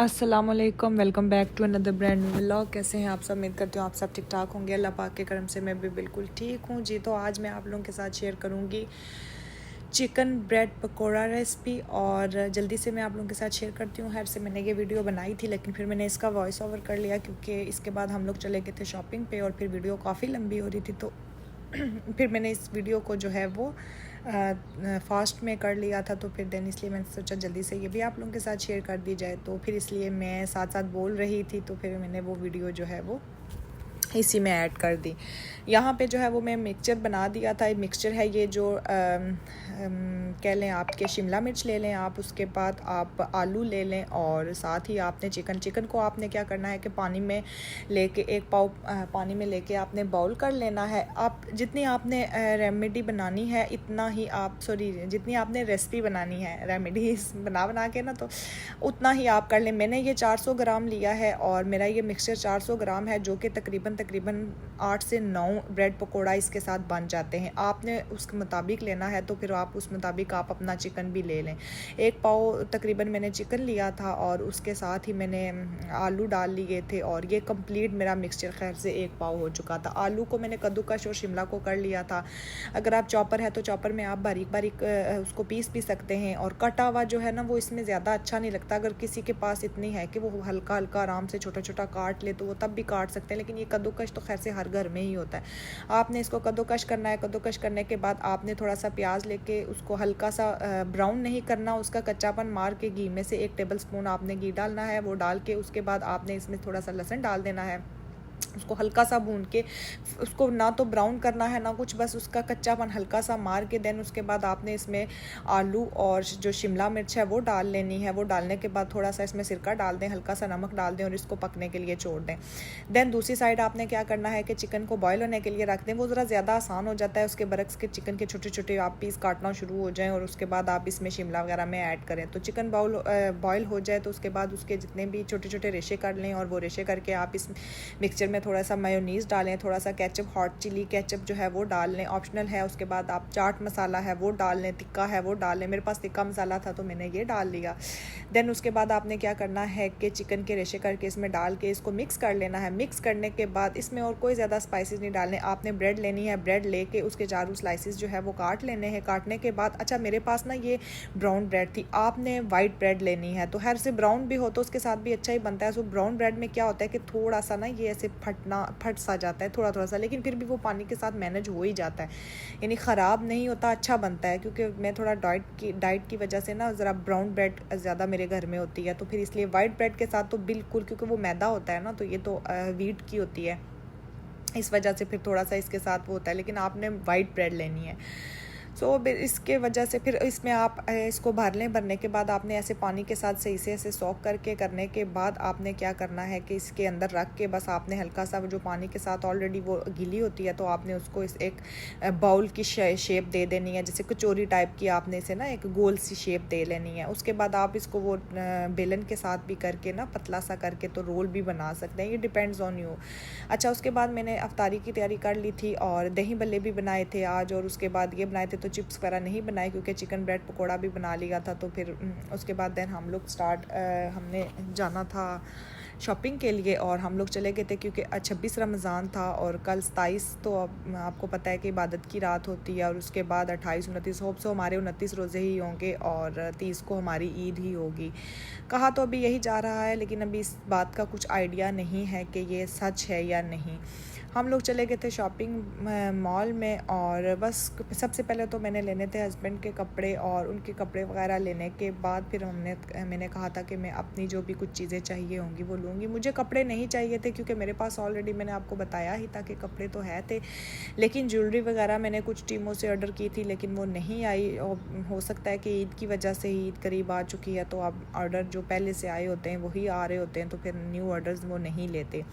अस्सलामुअलैकुम, welcome back to another brand new vlog. कैसे हैं आप सब? उम्मीद करती हूँ आप सब ठीक ठाक होंगे। अल्लाह पाक के करम से मैं भी बिल्कुल ठीक हूँ जी। तो आज मैं आप लोगों के साथ शेयर करूँगी चिकन ब्रेड पकोड़ा रेसिपी, और जल्दी से मैं आप लोगों के साथ शेयर करती हूँ। खैर से मैंने ये वीडियो बनाई थी, लेकिन फिर मैंने इसका वॉइस ओवर कर लिया क्योंकि इसके बाद हम लोग चले गए थे शॉपिंग पे और फिर वीडियो काफ़ी लंबी हो रही थी, तो फिर मैंने इस वीडियो को जो है वो फास्ट में कर लिया था। तो फिर देन इसलिए मैंने सोचा जल्दी से ये भी आप लोगों के साथ शेयर कर दी जाए, तो फिर इसलिए मैं साथ साथ बोल रही थी, तो फिर मैंने वो वीडियो जो है वो इसी में ऐड कर दी। यहाँ पे जो है वो मैं मिक्सचर बना दिया था। मिक्सचर है ये जो कह लें आपके शिमला मिर्च ले लें आप, उसके बाद आप आलू ले लें, और साथ ही आपने चिकन को आपने क्या करना है कि पानी में लेके एक पाव पानी में लेके आपने बाउल कर लेना है। आप जितनी आपने रेमेडी बनानी है इतना ही आप जितनी आपने रेसिपी बनानी है रेमेडी बना के ना, तो उतना ही आप कर लें। मैंने ये 400 ग्राम लिया है और मेरा ये मिक्सचर 400 ग्राम है, जो कि तकरीबन 8 से 9 ब्रेड पकोड़ा इसके साथ बन जाते हैं। आपने उसके मुताबिक लेना है, तो फिर आप उस मुताबिक आप अपना चिकन भी ले लें। एक पाव तकरीबन मैंने चिकन लिया था और उसके साथ ही मैंने आलू डाल लिए थे, और ये कंप्लीट मेरा मिक्सचर खैर से एक पाव हो चुका था। आलू को मैंने कद्दूकश और शिमला को कर लिया था। अगर आप चॉपर है तो चॉपर में आप बारीक बारीक उसको पीस भी सकते हैं, और कटा हुआ जो है ना वो इसमें ज़्यादा अच्छा नहीं लगता। अगर किसी के पास इतनी है कि वो हल्का हल्का आराम से छोटा छोटा काट ले तो वो तब भी काट सकते हैं, लेकिन ये कद्दूकश तो खैर से हर घर में ही होता है। आपने इसको कद्दूकश करना है। कद्दूकश करने के बाद आपने थोड़ा सा प्याज लेके उसको हल्का सा ब्राउन नहीं करना, उसका कच्चापन मार के घी में से 1 टेबल स्पून आपने घी डालना है। वो डाल के उसके बाद आपने इसमें थोड़ा सा लहसुन डाल देना है। उसको हल्का सा भून के, उसको ना तो ब्राउन करना है ना कुछ, बस उसका कच्चापन हल्का सा मार के देन उसके बाद आपने इसमें आलू और जो शिमला मिर्च है वो डाल लेनी है। वो डालने के बाद थोड़ा सा इसमें सिरका डाल दें, हल्का सा नमक डाल दें और इसको पकने के लिए छोड़ दें। देन दूसरी साइड आपने क्या करना है कि चिकन को बॉयल होने के लिए रख दें। वो ज़रा ज़्यादा आसान हो जाता है, उसके बरक्स के चिकन के छोटे छोटे आप पीस काटना शुरू हो जाएँ और उसके बाद आप इसमें शिमला वगैरह में ऐड करें। तो चिकन बॉयल हो जाए तो उसके बाद उसके जितने भी छोटे छोटे रेशे कर लें, और वो रेशे करके आप इस मिक्सचर में थोड़ा सा मेयोनीज़ डालें, थोड़ा सा केचप, हॉट चिली केचप जो है वो डाल लें, ऑप्शनल है। उसके बाद आप चाट मसाला है वो डाल लें, तिक्का है वो डाल लें। मेरे पास तिक्का मसाला था तो मैंने ये डाल लिया। देन उसके बाद आपने क्या करना है कि चिकन के रेशे करके इसमें डाल के इसको मिक्स कर लेना है। मिक्स करने के बाद इसमें और कोई ज़्यादा स्पाइसेस नहीं डालने। आपने ब्रेड लेनी है, ब्रेड लेके उसके चारों स्लाइसिस जो है वो काट लेने हैं। काटने के बाद अच्छा मेरे पास ना ये ब्राउन ब्रेड थी, आपने वाइट ब्रेड लेनी है। तो हर से ब्राउन भी हो तो उसके साथ भी अच्छा ही बनता है। सो ब्राउन ब्रेड में क्या होता है कि थोड़ा सा ना ये ऐसे फट सा जाता है थोड़ा सा, लेकिन फिर भी वो पानी के साथ मैनेज हो ही जाता है, यानी ख़राब नहीं होता, अच्छा बनता है। क्योंकि मैं थोड़ा डाइट की वजह से ना ज़रा ब्राउन ब्रेड ज़्यादा मेरे घर में होती है, तो फिर इसलिए वाइट ब्रेड के साथ तो बिल्कुल, क्योंकि वो मैदा होता है ना, तो ये तो वीट की होती है, इस वजह से फिर थोड़ा सा इसके साथ वो होता है, लेकिन आपने वाइट ब्रेड लेनी है। सो इसके वजह से फिर इसमें आप इसको भर लें। भरने के बाद आपने ऐसे पानी के साथ सही से ऐसे सॉक करके करने के बाद आपने क्या करना है कि इसके अंदर रख के बस आपने हल्का सा जो पानी के साथ ऑलरेडी वो गीली होती है, तो आपने उसको इस एक बाउल की शेप दे देनी है, जैसे कचौरी टाइप की आपने इसे ना एक गोल सी शेप दे लेनी है। उसके बाद आप इसको वो बेलन के साथ भी करके ना पतला सा करके तो रोल भी बना सकते हैं, ये डिपेंड्स ऑन यू। अच्छा उसके बाद मैंने अफ्तारी की तैयारी कर ली थी और दही भल्ले भी बनाए थे आज, और उसके बाद ये बनाए थे, तो चिप्स वगैरह नहीं बनाए क्योंकि चिकन ब्रेड पकोड़ा भी बना लिया था। तो फिर उसके बाद देन हम लोग हमने जाना था शॉपिंग के लिए, और हम लोग चले गए थे क्योंकि 26 रमज़ान था और कल 27, तो आपको पता है कि इबादत की रात होती है, और उसके बाद 28 29 होप सो हमारे 29 रोज़े ही होंगे और 30 को हमारी ईद ही होगी। कहा तो अभी यही जा रहा है, लेकिन अभी इस बात का कुछ आइडिया नहीं है कि ये सच है या नहीं। हम लोग चले गए थे शॉपिंग मॉल में, और बस सबसे पहले तो मैंने लेने थे हस्बैंड के कपड़े, और उनके कपड़े वगैरह लेने के बाद फिर मैंने कहा था कि मैं अपनी जो भी कुछ चीज़ें चाहिए होंगी वो लूँगी। मुझे कपड़े नहीं चाहिए थे क्योंकि मेरे पास ऑलरेडी मैंने आपको बताया ही था कि कपड़े तो है थे, लेकिन ज्वेलरी वगैरह मैंने कुछ टीमों से ऑर्डर की थी लेकिन वो नहीं आई। और हो सकता है कि ईद की वजह से ही, ईद करीब आ चुकी है, तो अब ऑर्डर जो पहले से आए होते हैं वही आ रहे होते हैं, तो फिर न्यू ऑर्डर्स वो नहीं लेते।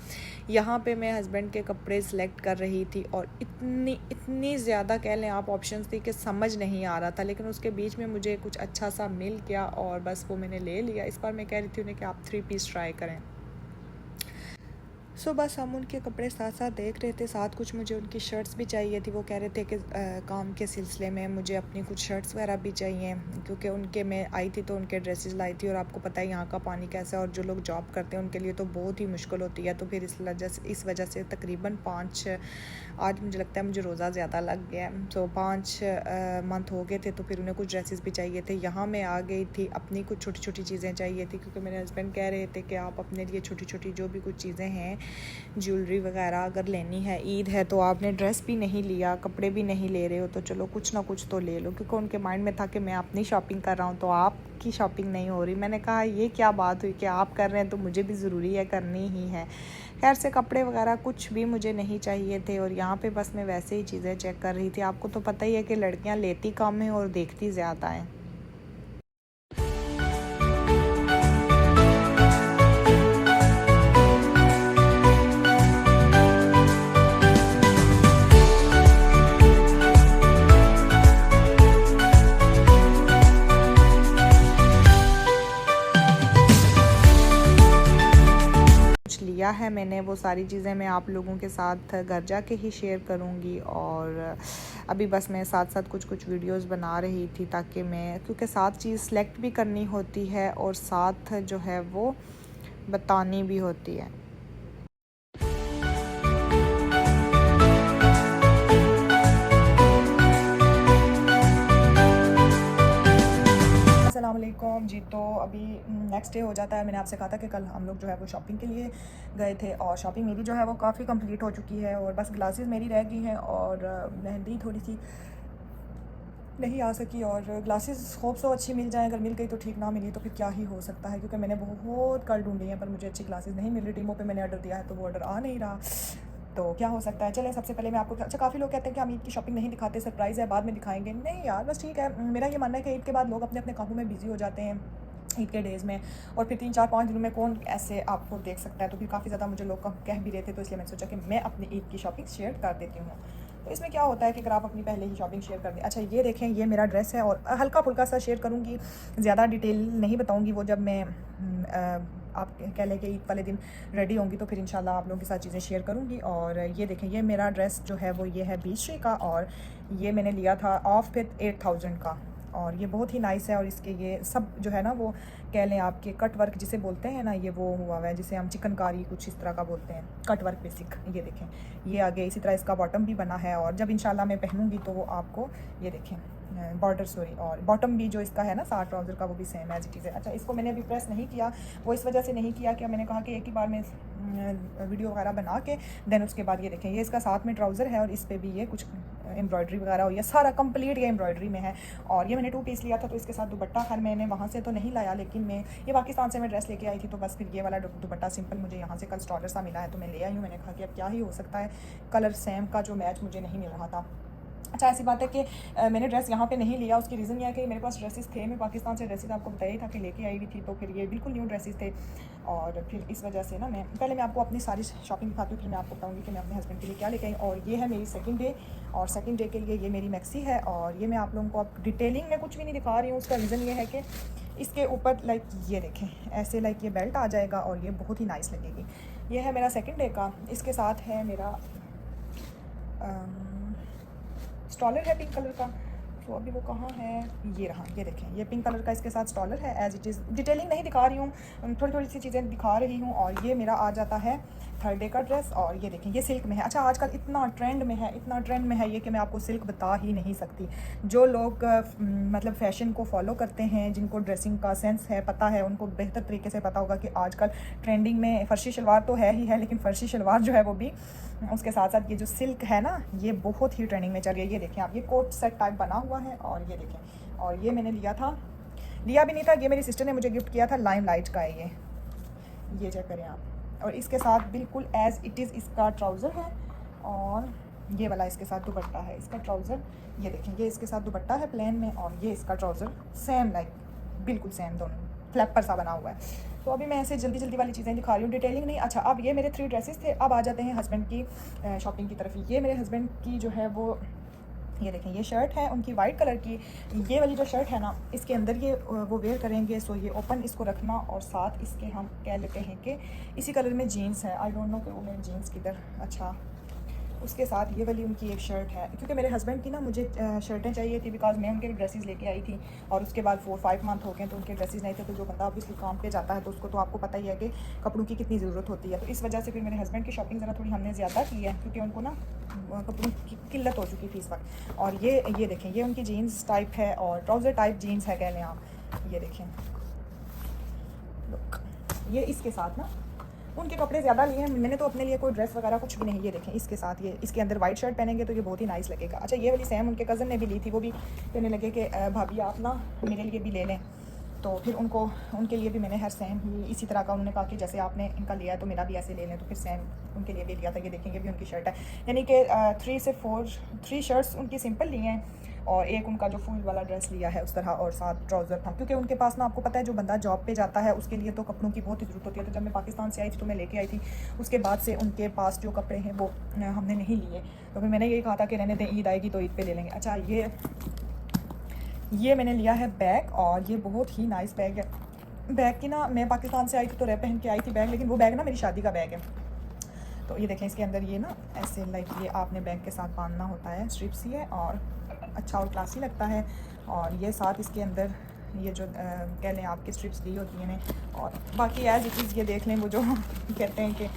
यहाँ पे मैं हस्बैंड के कपड़े सेलेक्ट कर रही थी और इतनी ज़्यादा कह लें आप ऑप्शंस थी कि समझ नहीं आ रहा था, लेकिन उसके बीच में मुझे कुछ अच्छा सा मिल गया और बस वो मैंने ले लिया। इस बार मैं कह रही थी उन्हें कि आप 3 पीस ट्राई करें। सो बस हम उनके कपड़े साथ साथ देख रहे थे, साथ कुछ मुझे उनकी शर्ट्स भी चाहिए थी। वो कह रहे थे कि काम के सिलसिले में मुझे अपनी कुछ शर्ट्स वगैरह भी चाहिए, क्योंकि उनके मैं आई थी तो उनके ड्रेसेस लाई थी। और आपको पता है यहाँ का पानी कैसा है, और जो लोग जॉब करते हैं उनके लिए तो बहुत ही मुश्किल होती है। तो फिर इस वजह से तकरीबन 5 आज मुझे लगता है मुझे रोज़ा ज़्यादा लग गया। सो 5 मंथ हो गए थे, तो फिर उन्हें कुछ ड्रेसेस भी चाहिए थे। यहाँ मैं आ गई थी, अपनी कुछ छोटी छोटी चीज़ें चाहिए थी, क्योंकि मेरे हस्बैंड कह रहे थे कि आप अपने लिए छोटी छोटी जो भी कुछ चीज़ें हैं, ज्वेलरी वगैरह अगर लेनी है, ईद है तो आपने ड्रेस भी नहीं लिया, कपड़े भी नहीं ले रहे हो, तो चलो कुछ ना कुछ तो ले लो। क्योंकि उनके माइंड में था कि मैं अपनी शॉपिंग कर रहा हूँ तो आपकी शॉपिंग नहीं हो रही। मैंने कहा ये क्या बात हुई कि आप कर रहे हैं तो मुझे भी ज़रूरी है, करनी ही है। खैर से कपड़े वगैरह कुछ भी मुझे नहीं चाहिए थे, और यहाँ पे बस मैं वैसे ही चीज़ें चेक कर रही थी। आपको तो पता ही है कि लड़कियाँ लेती कम हैं और देखती ज़्यादा हैं। लिया है मैंने, वो सारी चीज़ें मैं आप लोगों के साथ घर जाके ही शेयर करूँगी। और अभी बस मैं साथ साथ कुछ वीडियोस बना रही थी, ताकि मैं, क्योंकि साथ चीज़ सेलेक्ट भी करनी होती है और साथ जो है वो बतानी भी होती है। अस्सलामुअलैकुम जी। तो अभी नेक्स्ट डे हो जाता है। मैंने आपसे कहा था कि कल हम लोग जो है वो शॉपिंग के लिए गए थे, और शॉपिंग मेरी जो है वो काफ़ी कंप्लीट हो चुकी है, और बस ग्लासेस मेरी रह गई हैं, और मेहंदी थोड़ी सी नहीं आ सकी। और ग्लासेस होप सो अच्छी मिल जाए, अगर मिल गई तो ठीक, ना मिली तो फिर क्या ही हो सकता है, क्योंकि मैंने बहुत कल ढूंढी हैं पर मुझे अच्छी ग्लासेस नहीं मिल रही। टीमों पे मैंने ऑर्डर दिया है तो वो ऑर्डर आ नहीं रहा, तो क्या हो सकता है। चलें, सबसे पहले मैं आपको, अच्छा काफ़ी लोग कहते हैं कि हम ईद की शॉपिंग नहीं दिखाते, सरप्राइज़ है बाद में दिखाएंगे। नहीं यार, बस ठीक है। मेरा ये मानना है कि ईद के बाद लोग अपने अपने कामों में बिजी हो जाते हैं ईद के डेज़ में, और फिर 3-4-5 दिनों में कौन ऐसे आपको देख सकता है। तो फिर काफ़ी ज़्यादा मुझे लोग कह भी रहे थे, तो इसलिए मैंने सोचा कि मैं अपनी ईद की शॉपिंग शेयर कर देती हूँ। तो इसमें क्या होता है कि अगर आप अपनी पहले ही शॉपिंग शेयर कर दें। अच्छा ये देखें, ये मेरा ड्रेस है, और हल्का फुल्का सा शेयर करूँगी, ज़्यादा डिटेल नहीं बताऊँगी। वो जब मैं आप कह लें कि ईद वाले दिन रेडी होंगी तो फिर इंशाल्लाह आप लोगों के साथ चीज़ें शेयर करूँगी। और ये देखें, ये मेरा ड्रेस जो है वो ये है 20 का, और ये मैंने लिया था ऑफ पे 8000 का, और ये बहुत ही नाइस है। और इसके ये सब जो है ना, वो कह लें आपके कट वर्क जिसे बोलते हैं ना, ये वो हुआ हुआ है जिसे हम चिकनकारी कुछ इस तरह का बोलते हैं, कट वर्क बेसिक। ये देखें, ये आगे इसी तरह इसका बॉटम भी बना है, और जब इंशाल्लाह मैं पहनूंगी तो वो आपको ये देखें बॉर्डर, सॉरी, और बॉटम भी जो इसका है ना साथ ट्राउज़र का, वो भी सेम एज इट इज़ है। अच्छा, इसको मैंने अभी प्रेस नहीं किया, वो इस वजह से नहीं किया कि मैंने कहा कि एक ही बार में वीडियो वगैरह बना के देन उसके बाद ये देखें, ये इसका साथ में ट्राउज़र है, और इस पर भी ये कुछ एम्ब्रॉयडरी वगैरह हुई है, सारा कंप्लीट ये एम्ब्रॉयडरी में है। और ये मैंने 2 पीस लिया था, तो इसके साथ दुपट्टा, खैर मैंने वहाँ से तो नहीं लाया, लेकिन मैं ये पाकिस्तान से मैं ड्रेस लेके आई थी, तो बस फिर ये वाला दुपट्टा सिंपल मुझे यहाँ से कल स्टॉलर सा मिला है, तो मैं ले आई हूँ। मैंने कहा कि अब क्या ही हो सकता है, कलर सेम का जो मैच मुझे नहीं मिल रहा था। अच्छा, ऐसी बात है कि मैंने ड्रेस यहाँ पे नहीं लिया, उसकी रीज़न यह है कि मेरे पास ड्रेसेस थे, मैं पाकिस्तान से ड्रेसेस आपको बताया ही था कि लेके आई हुई थी, तो फिर ये बिल्कुल न्यू ड्रेसेस थे, और फिर इस वजह से ना मैं पहले मैं आपको अपनी सारी शॉपिंग दिखाती हूँ, फिर मैं आपको बताऊँगी कि मैं अपने हस्बैंड के लिए क्या लेके आई। और ये है मेरी सेकंड डे, और सेकंड डे के लिए ये मेरी मैक्सी है, और ये मैं आप लोगों को अब डिटेलिंग में कुछ भी नहीं दिखा रही हूँ। उसका रीज़न ये है कि इसके ऊपर लाइक ये देखें ऐसे लाइक ये बेल्ट आ जाएगा, और ये बहुत ही नाइस लगेगी। ये है मेरा सेकंड डे का, इसके साथ है मेरा स्टॉलर है पिंक कलर का, तो अभी वो कहाँ है, ये रहा, ये देखें, ये पिंक कलर का इसके साथ स्टॉलर है एज इट इज़। डिटेलिंग नहीं दिखा रही हूँ, थोड़ी थोड़ी सी चीज़ें दिखा रही हूँ। और ये मेरा आ जाता है थर्ड डे का ड्रेस, और ये देखें, ये सिल्क में है। अच्छा, आजकल इतना ट्रेंड में है, इतना ट्रेंड में है ये कि मैं आपको सिल्क बता ही नहीं सकती। जो लोग मतलब फ़ैशन को फॉलो करते हैं, जिनको ड्रेसिंग का सेंस है, पता है, उनको बेहतर तरीके से पता होगा कि आजकल ट्रेंडिंग में फ़र्शी शलवार तो है ही है, लेकिन फ़र्शी शलवार जो है वो भी उसके साथ साथ ये जो सिल्क है ना, ये बहुत ही ट्रेंडिंग में चल रही है। ये देखें आप, ये कोट सेट टाइप बना हुआ है, और ये देखें, और ये मैंने लिया भी नहीं था, ये मेरी सिस्टर ने मुझे गिफ्ट किया था, लाइम लाइट का है ये चेक करें आप। और इसके साथ बिल्कुल एज इट इज़ इसका ट्राउज़र है, और ये वाला इसके साथ दुपट्टा है। इसका ट्राउज़र ये देखें, ये इसके साथ दुपट्टा है प्लेन में, और ये इसका ट्राउज़र सेम लाइक बिल्कुल सेम, दोनों फ्लैपर सा बना हुआ है। तो अभी मैं ऐसे जल्दी जल्दी वाली चीज़ें दिखा रही हूँ, डिटेलिंग नहीं। अच्छा, अब ये मेरे 3 ड्रेसेस थे। अब आ जाते हैं हस्बैंड की शॉपिंग की तरफ। ये मेरे हस्बैंड की जो है वो ये देखें, ये शर्ट है उनकी वाइट कलर की। ये वाली जो शर्ट है ना, इसके अंदर ये वो वेयर करेंगे, सो ये ओपन इसको रखना, और साथ इसके हम कह लेते हैं कि इसी कलर में जीन्स है। आई डोंट नो कि वो मेरी जीन्स किधर, अच्छा उसके साथ ये वाली उनकी एक शर्ट है, क्योंकि मेरे हस्बैंड की ना मुझे शर्टें चाहिए थी, बिकॉज मैं उनके ड्रेसेस लेके आई थी, और उसके बाद 4-5 मंथ हो गए तो उनके ड्रेसेस नहीं थे। तो जो बंदा ऑब्वियसली काम पे जाता है तो उसको तो आपको पता ही है कि कपड़ों की कितनी ज़रूरत होती है। तो इस वजह से फिर मेरे हस्बैंड की शॉपिंग ज़रा थोड़ी हमने ज़्यादा की है, क्योंकि उनको ना कपड़ों की किल्लत हो चुकी थी इस वक्त। और ये देखें, ये उनकी जीन्स टाइप है और ट्राउज़र टाइप जीन्स है कह लें आप। ये देखें, लुक, ये इसके साथ ना उनके कपड़े ज़्यादा लिए हैं, मैंने तो अपने लिए कोई ड्रेस वगैरह कुछ भी नहीं। ये देखें, इसके साथ ये इसके अंदर वाइट शर्ट पहनेंगे तो ये बहुत ही नाइस लगेगा। अच्छा, ये वाली सेम उनके कज़न ने भी ली थी, वो भी कहने लगे कि भाभी आप ना मेरे लिए भी ले लें। तो फिर उनके लिए भी मैंने हर सेम ही इसी तरह का, उन्होंने कहा कि जैसे आपने इनका लिया है तो मेरा भी ऐसे ले लें, तो फिर सेम उनके लिए भी लिया था। ये देखेंगे भी उनकी शर्ट है, यानी कि 3 से 4 शर्ट्स उनकी सिंपल लिए हैं, और एक उनका जो फुल वाला ड्रेस लिया है उस तरह, और साथ ट्राउज़र था, क्योंकि उनके पास ना आपको पता है जो बंदा जॉब पे जाता है उसके लिए तो कपड़ों की बहुत ही ज़रूरत होती है। तो जब मैं पाकिस्तान से आई थी तो मैं लेके आई थी, उसके बाद से उनके पास जो कपड़े हैं वो हमने नहीं लिए। तो फिर मैंने यही कहा था कि रहने दें, ईद आएगी तो ईद पे ले लेंगे। अच्छा, ये मैंने लिया है बैग, और ये बहुत ही नाइस बैग है। बैग की ना मैं पाकिस्तान से आई थी तो रह पहन के आई थी बैग, लेकिन वो बैग ना मेरी शादी का बैग है। तो ये देखें, इसके अंदर ये ना ऐसे लाइक ये आपने बैग के साथ बांधना होता है, स्ट्रिप्स ही है, और अच्छा और क्लासी लगता है। और ये साथ इसके अंदर ये जो कह लें आपकी स्ट्रिप्स दी होती हैं, और बाकी एज इट इज़ ये देख लें वो जो कहते हैं कि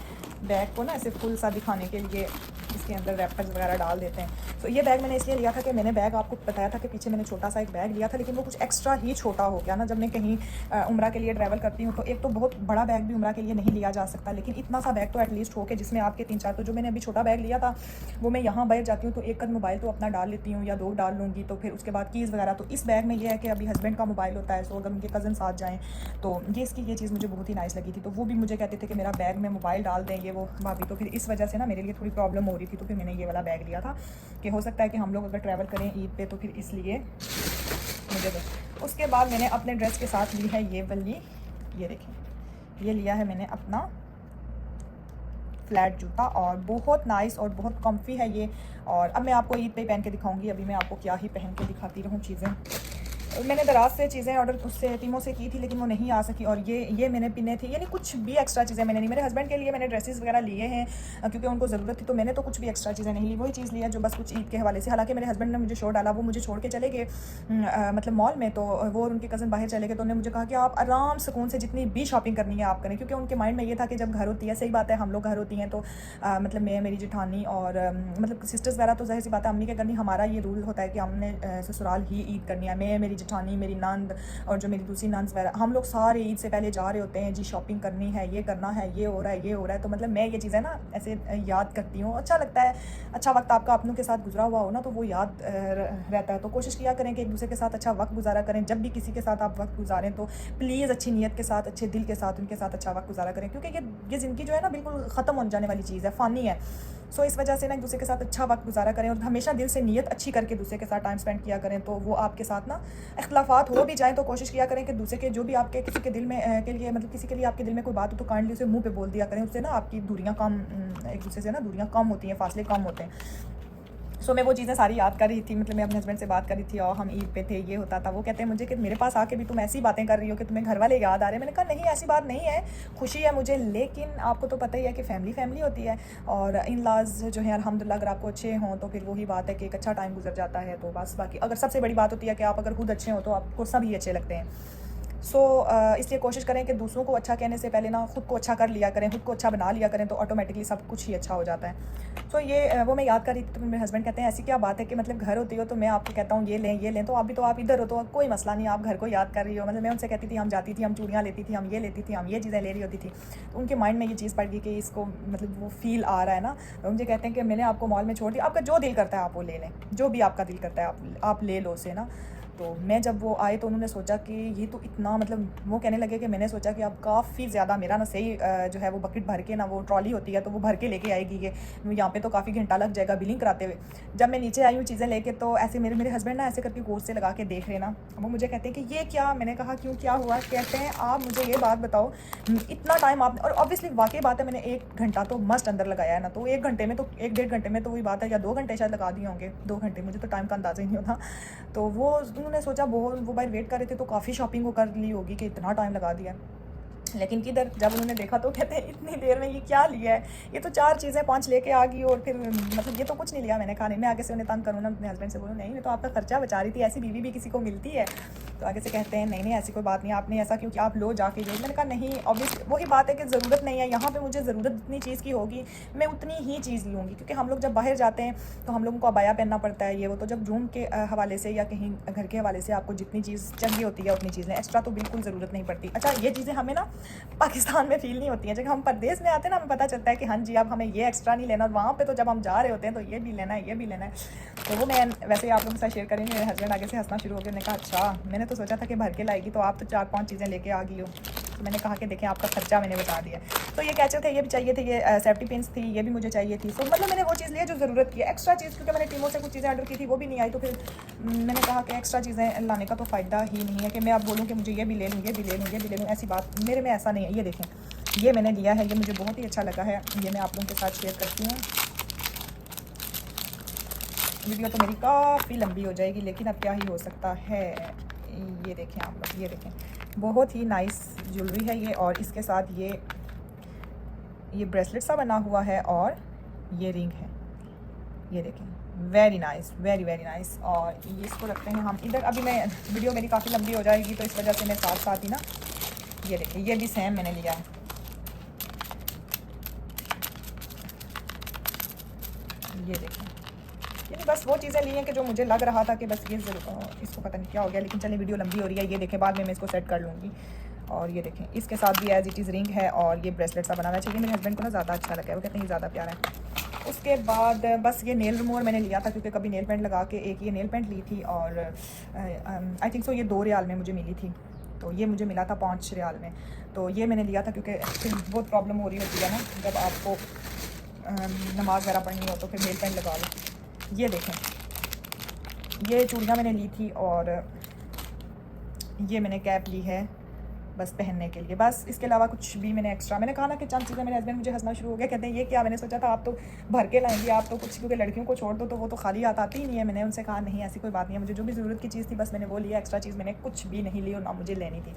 बैग को ना ऐसे फुल सा दिखाने के लिए इसके अंदर रैपर्स वगैरह डाल देते हैं। तो ये बैग मैंने इसलिए लिया था कि मैंने बैग आपको बताया था कि पीछे मैंने छोटा सा एक बैग लिया था, लेकिन वो कुछ एक्स्ट्रा ही छोटा हो गया ना। जब मैं कहीं उम्रा के लिए ट्रैवल करती हूँ तो एक तो बहुत बड़ा बैग भी उम्रा के लिए नहीं लिया जा सकता, लेकिन इतना सा बैग तो एटलीस्ट हो के जिसमें आपके 3-4, तो जो मैंने अभी छोटा बैग लिया था वो मैं यहाँ बाहर जाती हूँ तो एक मोबाइल तो अपना डाल लेती हूँ या 2 डाल लूँगी, तो फिर उसके बाद कीज़ वगैरह। तो इस बैग में ये है कि अभी हस्बैंड का मोबाइल होता है, सो अगर उनके कज़न साथ जाएँ तो ये चीज़ मुझे बहुत ही नाइस लगी थी। तो वो भी मुझे कहते थे कि मेरा बैग में मोबाइल डाल दें ये वो भाभी, तो फिर इस वजह से ना मेरे लिए थोड़ी प्रॉब्लम हो रही थी। तो फिर मैंने ये वाला बैग लिया था कि हो सकता है कि हम लोग अगर ट्रैवल करें ईद पे, तो फिर इसलिए मुझे दो। उसके बाद मैंने अपने ड्रेस के साथ ली है ये वाली, ये देखें, ये लिया है मैंने अपना फ्लैट जूता, और बहुत नाइस और बहुत कम्फी है ये। और अब मैं आपको ईद पे पहन के दिखाऊंगी, अभी मैं आपको क्या ही पहन के दिखाती रहूँ चीज़ें। मैंने दराज से चीज़ें ऑर्डर उससे टीमों से की थी, लेकिन वो नहीं आ सकी, और ये मैंने पिने थी, यानी कुछ भी एक्स्ट्रा चीज़ें मैंने नहीं। मेरे हस्बैंड के लिए मैंने ड्रेसेस वगैरह लिए हैं क्योंकि उनको ज़रूरत थी, तो मैंने तो कुछ भी एक्स्ट्रा चीज़ें नहीं ली, वही चीज़ लिया जो बस कुछ ईद के हवाले से। हालांकि मेरे हस्बैंड ने मुझे छोड़ डाला, वो मुझे छोड़ के चले गए मतलब मॉल में, तो वो और उनके कज़न बाहर चले गए, तो उन्होंने मुझे कहा कि आप आराम सुकून से जितनी भी शॉपिंग करनी है आप करें, क्योंकि उनके माइंड में ये था कि जब घर होती है, सही बात है हम लोग घर होती हैं तो मतलब मैं, मेरी जेठानी और मतलब सिस्टर्स वगैरह, तो जाहिर सी बात है अम्मी के करनी, हमारा ये रूल होता है कि हमने ससुराल ही ईद करनी है। मैं, मेरी जेठानी, मेरी नंद और जो मेरी दूसरी नंस वगैरह, हम लोग सारे ईद से पहले जा रहे होते हैं जी, शॉपिंग करनी है, ये करना है, ये हो रहा है, ये हो रहा है। तो मतलब मैं ये चीज़ें ना ऐसे याद करती हूँ, अच्छा लगता है। अच्छा वक्त आपका अपनों के साथ गुजरा हुआ हो ना तो वो याद रहता है। तो कोशिश किया करें कि एक दूसरे के साथ अच्छा वक्त गुजारा करें। जब भी किसी के साथ आप वक्त गुजारें तो प्लीज़ अच्छी नीयत के साथ, अच्छे दिल के साथ उनके साथ अच्छा वक्त गुजारा करें, क्योंकि ये ज़िंदगी जो है ना बिल्कुल ख़त्म हो जाने वाली चीज़ है, फ़ानी है। सो इस वजह से ना एक दूसरे के साथ अच्छा वक्त गुजारा करें, और हमेशा दिल से नीयत अच्छी करके दूसरे के साथ टाइम स्पेंड किया करें। तो वो आपके साथ ना इख्तलाफात हो भी जाएँ तो कोशिश किया करें कि दूसरे के जो भी आपके किसी के दिल में के लिए मतलब किसी के लिए आपके दिल में कोई बात हो तो काइंडली उसे मुंह पे बोल दिया करें। उससे ना आपकी दूरियां कम, एक दूसरे से ना दूरियां कम होती हैं, फासले कम होते हैं। सो मैं वो चीज़ें सारी याद कर रही थी, मतलब मैं अपने हस्बैंड से बात कर रही थी और हम ईद पे थे, ये होता था। वो कहते हैं मुझे कि मेरे पास आके भी तुम ऐसी बातें कर रही हो कि तुम्हें घर वाले याद आ रहे हैं। मैंने कहा नहीं, ऐसी बात नहीं है, खुशी है मुझे, लेकिन आपको तो पता ही है कि फैमिली होती है, और इन लॉज जो है अल्हम्दुलिल्लाह अगर आपको अच्छे हों तो फिर वही बात है कि एक अच्छा टाइम गुजर जाता है। तो बस बाकी अगर सबसे बड़ी बात होती है कि आप अगर खुद अच्छे हो तो आपको सभी अच्छे लगते हैं। सो इसलिए कोशिश करें कि दूसरों को अच्छा कहने से पहले ना खुद को अच्छा कर लिया करें, खुद को अच्छा बना लिया करें, तो ऑटोमेटिकली सब कुछ ही अच्छा हो जाता है। सो ये वो मैं याद कर रही थी, तो मेरे हस्बैंड कहते हैं ऐसी क्या बात है कि मतलब घर होती हो तो मैं आपको कहता हूँ ये लें, तो अभी तो आप इधर हो तो कोई मसला नहीं, आप घर को याद कर रही हो। मतलब मैं उनसे कहती थी हम जाती थी, हम चूड़ियाँ लेती थी, हम ये लेती थी, हम ये चीज़ें ले रही होती थी, तो उनके माइंड में ये चीज़ पड़ गई कि इसको मतलब वो फील आ रहा है ना। तो मुझे कहते हैं कि मैंने आपको मॉल में छोड़ दिया, आपका जो दिल करता है आप वो ले लें, जो भी आपका दिल करता है आप ले लो उसे ना। तो मैं जब वो आए तो उन्होंने सोचा कि ये तो इतना मतलब वो कहने लगे कि मैंने सोचा कि अब काफ़ी ज़्यादा मेरा ना सही जो है वो बकेट भर के ना वो ट्रॉली होती है तो वो भर के लेके आएगी ये यहाँ पे तो काफ़ी घंटा लग जाएगा बिलिंग कराते हुए। जब मैं नीचे आई हूँ चीज़ें लेके तो ऐसे मेरे हस्बैंड ना ऐसे करके गौर से लगा के देख रहे ना, वो मुझे कहते हैं कि ये क्या। मैंने कहा क्यों, क्या हुआ। कहते हैं आप मुझे ये बात बताओ, इतना टाइम आपने, और ऑब्वियसली वाकई बात है मैंने 1 घंटा तो मस्ट अंदर लगाया है ना, तो 1 घंटे में तो 1-1.5 घंटे में तो वही बात है, या 2 घंटे शायद लगा दिए होंगे, 2 घंटे, मुझे तो टाइम का अंदाज़ा ही नहीं होता। तो वो उन्होंने सोचा वो भाई वेट कर रहे थे तो काफ़ी शॉपिंग वो कर ली होगी कि इतना टाइम लगा दिया। लेकिन किधर, जब उन्होंने देखा तो कहते हैं इतनी देर में ये क्या लिया है, ये तो 4 चीज़ें 5 लेके आ गई और फिर मतलब ये तो कुछ नहीं लिया मैंने खाने में। आगे से उन्हें तंग करूँ ना अपने हस्बैंड से बोलूँ नहीं मैं तो आपका खर्चा बचा रही थी, ऐसी बीवी भी किसी को मिलती है। तो आगे से कहते हैं नहीं नहीं ऐसी कोई बात नहीं, आपने ऐसा क्यों, आप लो जाके ले। मैंने कहा नहीं, ऑब्वियस वही बात है कि ज़रूरत नहीं है, यहाँ पे मुझे ज़रूरत जितनी चीज़ की होगी मैं उतनी ही चीज़ लूँगी, क्योंकि हम लोग जब बाहर जाते हैं तो हम लोगों को अबाया पहनना पड़ता है ये वो, तो जब रूम के हवाले से या कहीं घर के हवाले से आपको जितनी चीज़ चाहिए होती है उतनी चीज़ें, एक्स्ट्रा तो बिल्कुल ज़रूरत नहीं पड़ती। अच्छा ये चीज़ें हमें ना पाकिस्तान में फ़ील नहीं होती हैं, जब हम परदेश में आते हैं ना हमें पता चलता है कि हाँ जी अब हमें ये एक्स्ट्रा नहीं लेना, और वहाँ पे तो जब हम जा रहे होते हैं तो ये भी लेना है, ये भी लेना है। तो वो मैं वैसे ही आप लोगों के साथ शेयर करेंगे। मेरे हस्बैंड आगे से हंसना शुरू हो गया। मैंने कहा अच्छा, मैंने तो सोचा था कि भर के लाएगी, तो आप तो 4-5 चीज़ें लेके आ गई हो। तो मैंने कहा कि देखें आपका खर्चा मैंने बता दिया। तो ये कैचर थे, ये भी चाहिए थे, ये सेफ्टी पिन्स थी, ये भी मुझे चाहिए थी। सो मतलब मैंने वो चीज़ ली जो ज़रूरत की है। एक्स्ट्रा चीज़ क्योंकि मैंने टीमों से कुछ चीज़ें ऑर्डर की थी वो भी नहीं आई, तो फिर मैंने कहा कि एक्स्ट्रा चीज़ें लाने का तो फ़ायदा ही नहीं है कि मैं अब बोलूँ कि मुझे ये भी ले लूँ, ये भी ले लूँ, ये भी ले लूँ, ऐसी बात मेरे में ऐसा नहीं है। ये देखें ये मैंने लिया है, ये मुझे बहुत ही अच्छा लगा है, ये मैं आप लोगों के साथ शेयर करती हूँ। वीडियो तो मेरी काफ़ी लंबी हो जाएगी लेकिन अब क्या ही हो सकता है। ये देखें आप लोग, ये देखें बहुत ही नाइस ज्वेलरी है ये, और इसके साथ ये ब्रेसलेट सा बना हुआ है और ये रिंग है, ये देखें very nice, very very nice. और ये इसको रखते हैं हम इधर। अभी मैं वीडियो मेरी काफ़ी लंबी हो जाएगी तो इस वजह से मैं साथ साथ ही ना, ये देखें ये भी सेम मैंने लिया है, ये देखें। यानी बस वो चीज़ें ली हैं कि जो मुझे लग रहा था कि बस ये इसको पता नहीं क्या हो गया, लेकिन चलिए वीडियो लंबी हो रही है। ये देखें बाद में मैं इसको सेट कर लूँगी। और ये देखें इसके साथ भी एज इट इज़ रिंग है और ये ब्रेसलेट सा बना हुआ चाहिए। मेरे हस्बैंड को ना ज़्यादा अच्छा लगा है, वो कहते हैं ज़्यादा प्यारा है। उसके बाद बस ये नेल रिमूवर मैंने लिया था क्योंकि कभी नेल पेंट लगा के एक ये नेल पेंट ली थी और आई थिंक सो ये 2 रियाल में मुझे मिली थी, तो ये मुझे मिला था 5 रियाल में। तो ये मैंने लिया था क्योंकि फिर बहुत प्रॉब्लम हो रही होती है ना जब आपको नमाज़ वगैरह पढ़नी हो तो फिर नेल पेंट लगा लो। ये देखें ये चूड़ियाँ मैंने ली थी और ये मैंने कैप ली है बस पहनने के लिए, बस इसके अलावा कुछ भी मैंने एक्स्ट्रा, मैंने कहा ना कि चंद चीज़ें। मेरे हस्बैंड मुझे हंसना शुरू हो गया, कहते हैं ये क्या, मैंने सोचा था आप तो भर के लाएंगे, आप तो कुछ, क्योंकि लड़कियों को छोड़ दो तो वो तो खाली आती ही नहीं है। मैंने उनसे कहा नहीं ऐसी कोई बात नहीं है, मुझे जो भी ज़रूरत की चीज़ थी बस मैंने वो लिया, एक्स्ट्रा चीज़ मैंने कुछ भी नहीं ली और ना मुझे लेनी थी।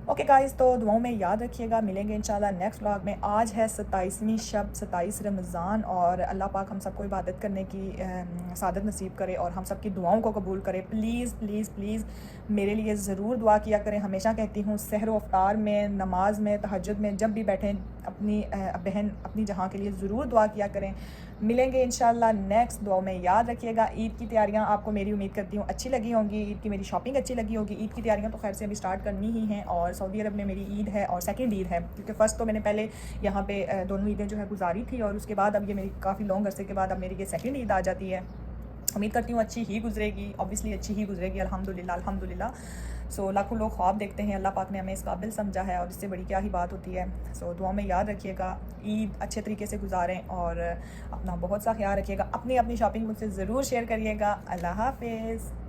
ओके गाइस, तो दुआओं में याद रखिएगा, मिलेंगे इंशाल्लाह नेक्स्ट व्लॉग में। आज है 27वीं शब, 27 रमज़ान, और अल्लाह पाक हम सबको इबादत करने की सादत नसीब करे और हम सब की दुआओं को कबूल करे। प्लीज़ प्लीज़ प्लीज़ मेरे लिए ज़रूर दुआ किया करें। हमेशा कहती हूँ सहर व अफ्तार में, नमाज में, तहज्जुद में, जब भी बैठें अपनी बहन अपनी जहाँ के लिए ज़रूर दुआ किया करें। मिलेंगे इंशाल्लाह नेक्स्ट दुआ में, याद रखिएगा। ईद की तैयारियां आपको मेरी उम्मीद करती हूँ अच्छी लगी होंगी, ईद की मेरी शॉपिंग अच्छी लगी होगी। ईद की तैयारियां तो खैर से अभी स्टार्ट करनी ही हैं, और सऊदी अरब में मेरी ईद है और सेकंड ईद है, क्योंकि फ़र्स्ट तो मैंने पहले यहाँ पे दोनों ईदें जो है गुजारी थी, और उसके बाद अब ये मेरी काफ़ी लॉन्ग अरसे के बाद अब मेरी ये सेकंड ईद आ जाती है। उम्मीद करती हूँ अच्छी ही गुजरेगी, ऑब्वियसली अच्छी ही गुजरेगी, अल्हम्दुलिल्लाह अल्हम्दुलिल्लाह। सो लाखों लोग ख्वाब देखते हैं, अल्लाह पाक ने हमें इस काबिल समझा है और इससे बड़ी क्या ही बात होती है। सो दुआ में याद रखिएगा, ईद अच्छे तरीके से गुजारें और अपना बहुत सा ख्याल रखिएगा। अपनी अपनी शॉपिंग मुझसे ज़रूर शेयर करिएगा। अल्लाह हाफिज़।